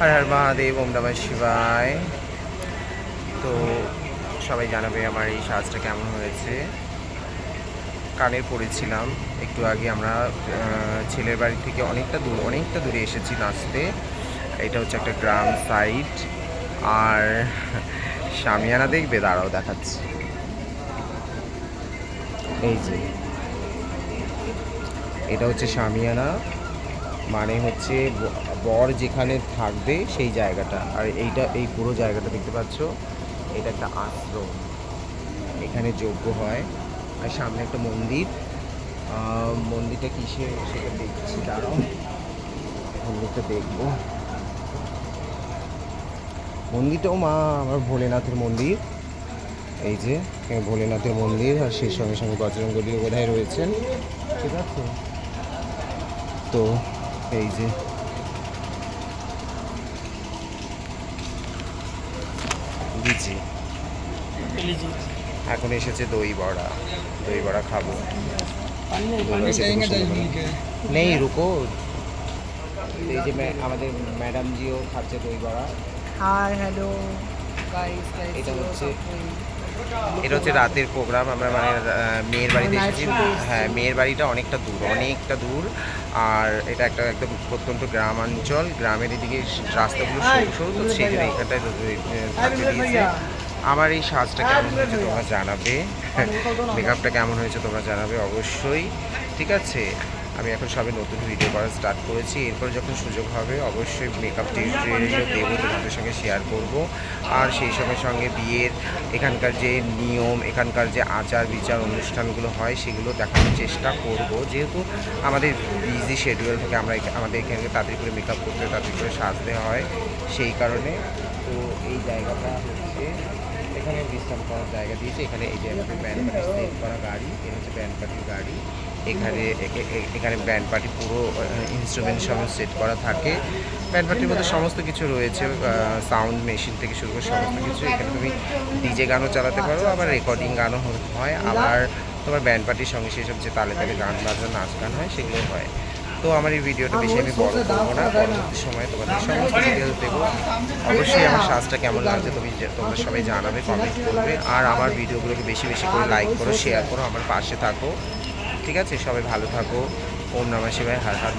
হর হর মহাদেব, ওম নমঃ শিবায়। তো সবাই জানাবে আমার এই সাজটা কেমন হয়েছে। কানের পরেছিলাম একটু আগে। আমরা ছেলের বাড়ি থেকে অনেকটা দূরে এসেছি নাচতে। এটা হচ্ছে একটা গ্রাম সাইড। আর শামিয়ানা দেখবে, দাঁড়াও দেখাচ্ছি। এই যে এটা হচ্ছে শামিয়ানা, মানে হচ্ছে বর যেখানে থাকবে সেই জায়গাটা। আর এই পুরো জায়গাটা দেখতে পাচ্ছ, এটা একটা আশ্রম। এখানে যজ্ঞ হয়। আর সামনে একটা মন্দির। মন্দিরটা কিসে সেটা দেখছি, দাঁড়াও মন্দিরটা দেখবো। মন্দিরটাও মা আমার ভোলেনাথের মন্দির। এই যে ভোলেনাথের মন্দির, আর সেই সঙ্গে সঙ্গে বজরঙ্গলিও বোধহয় রয়েছেন। ঠিক আছে, তো এই যে লিচি। এখন এসেছে দই বড়া। দই বড়া খাবো। নেই রুকো। এই যে আমাদের ম্যাডামজিও খাচ্ছে দই বড়া। হাই হ্যালো গাইস এটা হচ্ছে রাতের প্রোগ্রাম। আমরা মানে মেয়ের বাড়িতে এসেছি। হ্যাঁ, মেয়ের বাড়িটা অনেকটা দূর। আর এটা একদম প্রত্যন্ত গ্রামাঞ্চল। গ্রামের এদিকে রাস্তাগুলো সরু সরু, তো সেই জন্য এখানটায় থাকতে দিয়েছে। আমার এই সাজটা কেমন হয়েছে তোমরা জানাবে। মেকআপটা কেমন হয়েছে তোমরা জানাবে অবশ্যই। ঠিক আছে, আমি এখন সবে নতুন ভিডিও করা স্টার্ট করেছি। এরপর যখন সুযোগ হবে অবশ্যই মেকআপ টিউটোরিয়ালও দেবো, তোমাদের সঙ্গে শেয়ার করব। আর সেই সঙ্গে বিয়ের এখানকার যে নিয়ম, এখানকার যে আচার বিচার অনুষ্ঠানগুলো হয় সেগুলো দেখানোর চেষ্টা করব। যেহেতু আমাদের বিজি শিডিউল থেকে আমাদের এখানে তাড়াতাড়ি করে মেকআপ করতে, তাড়াতাড়ি করে সাজতে হয়, সেই কারণে। তো এই জায়গাটা হচ্ছে, এখানে বিশ্রাম করার জায়গা দিয়েছে। এখানে এই যে আমাদের ব্যান্ড পার্টি সেট করা গাড়ি, এটা হচ্ছে ব্যান্ড পার্টির গাড়ি। এখানে ব্যান্ড পার্টি পুরো ইনস্ট্রুমেন্ট সব সেট করা থাকে। ব্যান্ড পার্টির মধ্যে সমস্ত কিছু রয়েছে, সাউন্ড মেশিন থেকে শুরু করে সমস্ত কিছু। এখানে তুমি ডিজে গানও চালাতে পারো, আবার রেকর্ডিং গানও হয়। আবার তোমার ব্যান্ড পার্টির সঙ্গে সেই সব যে তালে তালে গান বাজনা নাচ গান হয় সেগুলো হয়। তো আমার এই ভিডিওটা বেশি আমি বড় করবো না, পরবর্তী সময়ে তোমাদের সমস্ত ডিটেলস দেবো। অবশ্যই আমার সাজটা কেমন লাগছে তোমরা সবাই জানাবে, কমেন্ট করবে। আর আমার ভিডিওগুলোকে বেশি বেশি করে লাইক করো, শেয়ার করো, আমার পাশে থাকো। ঠিক আছে, সবাই ভালো থাকো। ওম নমঃ শিবায়, হর হর